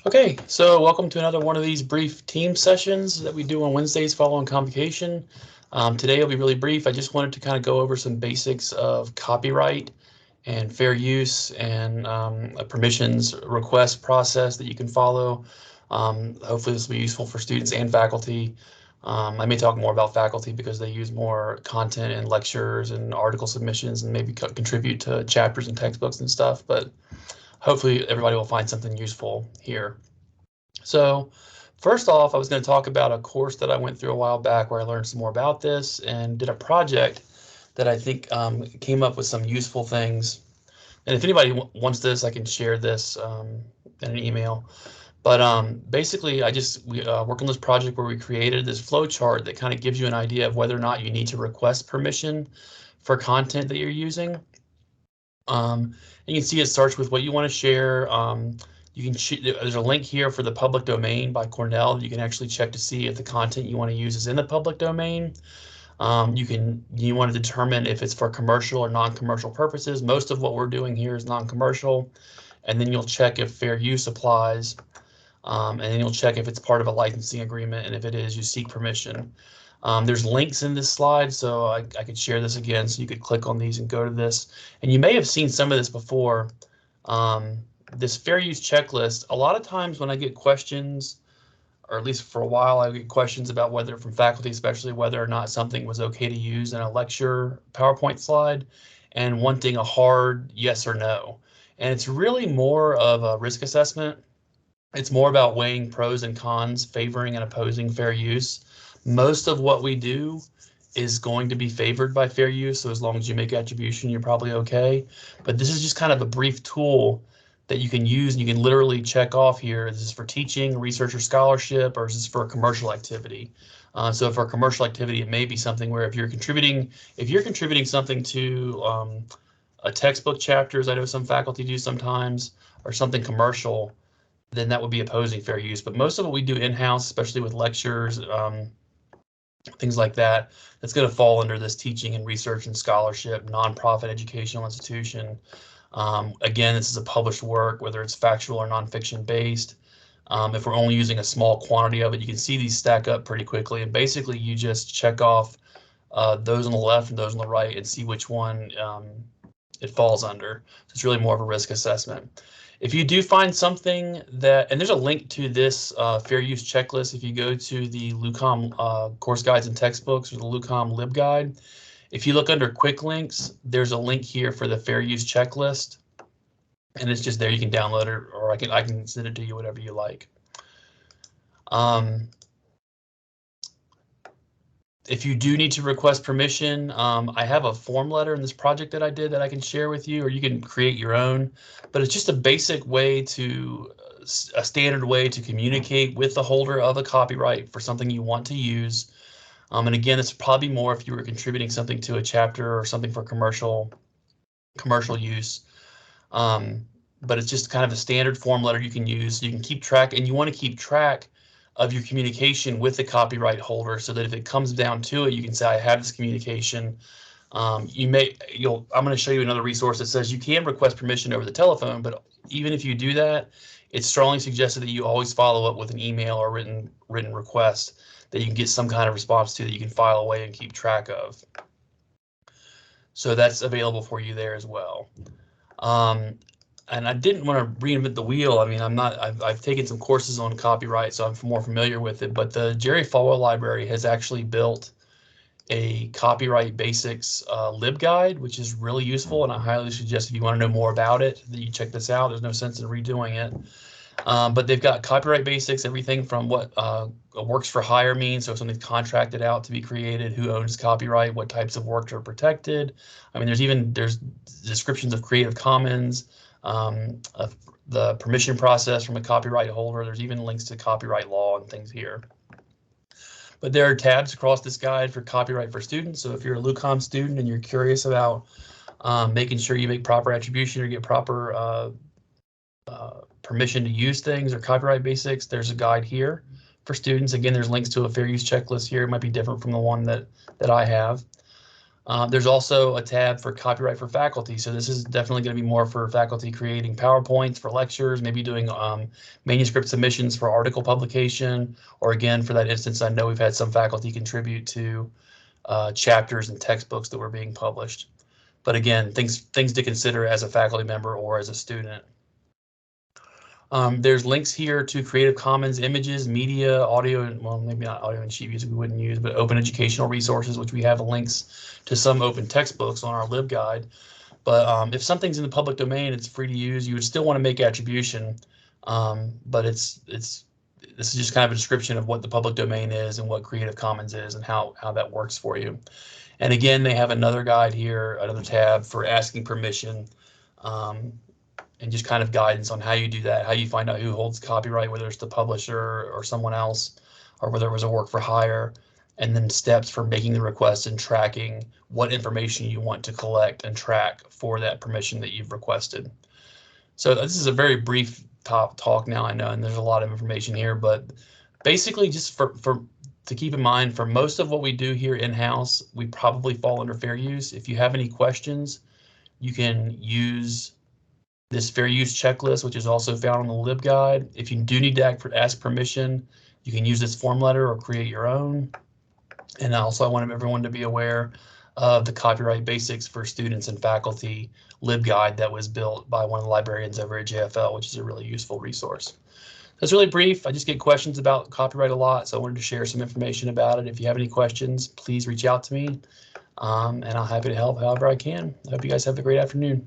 Okay, so welcome to another one of these brief team sessions that we do on Wednesdays following convocation. Today will be really brief. I just wanted to kind of go over some basics of copyright and fair use and a permissions request process that you can follow. Hopefully this will be useful for students and faculty. I may talk more about faculty because they use more content in lectures and article submissions and maybe contribute to chapters and textbooks and stuff, but hopefully everybody will find something useful here. So first off, I was going to talk about a course that I went through a while back where I learned some more about this and did a project that I think came up with some useful things. And if anybody wants this, I can share this in an email. But basically, we worked on this project where we created this flow chart that kind of gives you an idea of whether or not you need to request permission for content that you're using. You can see it starts with what you want to share. There's a link here for the public domain by Cornell. You can actually check to see if the content you want to use is in the public domain. You want to determine if it's for commercial or non-commercial purposes. Most of what we're doing here is non-commercial, and then you'll check if fair use applies, and then you'll check if it's part of a licensing agreement, and if it is, you seek permission. There's links in this slide, so I could share this again, so you could click on these and go to this. And you may have seen some of this before. This fair use checklist, a lot of times when I get questions, or at least for a while, I get questions about whether, from faculty especially, whether or not something was okay to use in a lecture PowerPoint slide and wanting a hard yes or no. And it's really more of a risk assessment. It's more about weighing pros and cons, favoring and opposing fair use. Most of what we do is going to be favored by fair use, so as long as you make attribution, you're probably okay. But this is just kind of a brief tool that you can use, and you can literally check off here. This is for teaching, research, or scholarship, or is this for a commercial activity? So for a commercial activity, it may be something where if you're contributing something to a textbook chapter, as I know some faculty do sometimes, or something commercial, then that would be opposing fair use. But most of what we do in-house, especially with lectures, things like that, that's going to fall under this teaching and research and scholarship, nonprofit educational institution. Again, this is a published work, whether it's factual or nonfiction based. If we're only using a small quantity of it, you can see these stack up pretty quickly. And basically, you just check off those on the left and those on the right and see which one it falls under. So it's really more of a risk assessment. If you do find something that, and there's a link to this fair use checklist if you go to the LUCOM course guides and textbooks or the LUCOM LibGuide. If you look under quick links, there's a link here for the fair use checklist, and it's just there. You can download it, or I can send it to you, whatever you like. If you do need to request permission, I have a form letter in this project that I did that I can share with you, or you can create your own. But it's just a basic way a standard way to communicate with the holder of a copyright for something you want to use. And again, it's probably more if you were contributing something to a chapter or something for commercial use. But it's just kind of a standard form letter you can use. So you can keep track, and you want to keep track of your communication with the copyright holder, so that if it comes down to it, you can say, I have this communication. I'm going to show you another resource that says you can request permission over the telephone, but even if you do that, it's strongly suggested that you always follow up with an email or written request that you can get some kind of response to, that you can file away and keep track of. So that's available for you there as well. And I didn't want to reinvent the wheel. I mean, I've taken some courses on copyright, so I'm more familiar with it, but the Jerry Falwell Library has actually built a copyright basics LibGuide, which is really useful, and I highly suggest if you want to know more about it, that you check this out. There's no sense in redoing it. But they've got copyright basics, everything from what works for hire means, so if something's contracted out to be created, who owns copyright, what types of works are protected. I mean, there's descriptions of Creative Commons, of the permission process from a copyright holder. There's even links to copyright law and things here. But there are tabs across this guide for copyright for students. So if you're a LUCOM student and you're curious about making sure you make proper attribution or get proper permission to use things or copyright basics, there's a guide here for students. Again, there's links to a fair use checklist here. It might be different from the one that I have. There's also a tab for copyright for faculty. So this is definitely going to be more for faculty creating PowerPoints for lectures, maybe doing manuscript submissions for article publication, or again, for that instance, I know we've had some faculty contribute to chapters and textbooks that were being published. But again, things to consider as a faculty member or as a student. There's links here to Creative Commons images, media, audio, and well, maybe not audio and sheet music we wouldn't use, but open educational resources, which we have links to some open textbooks on our LibGuide. But if something's in the public domain, it's free to use. You would still want to make attribution, but this is just kind of a description of what the public domain is and what Creative Commons is and how that works for you. And again, they have another guide here, another tab for asking permission. And just kind of guidance on how you do that, how you find out who holds copyright, whether it's the publisher or someone else, or whether it was a work for hire, and then steps for making the request and tracking what information you want to collect and track for that permission that you've requested. So this is a very brief talk now, I know, and there's a lot of information here, but basically just to keep in mind, for most of what we do here in-house, we probably fall under fair use. If you have any questions, you can use this fair use checklist, which is also found on the LibGuide. If you do need to ask permission, you can use this form letter or create your own. And also I want everyone to be aware of the Copyright Basics for Students and Faculty LibGuide that was built by one of the librarians over at JFL, which is a really useful resource. That's really brief. I just get questions about copyright a lot, so I wanted to share some information about it. If you have any questions, please reach out to me, and I'm happy to help however I can. I hope you guys have a great afternoon.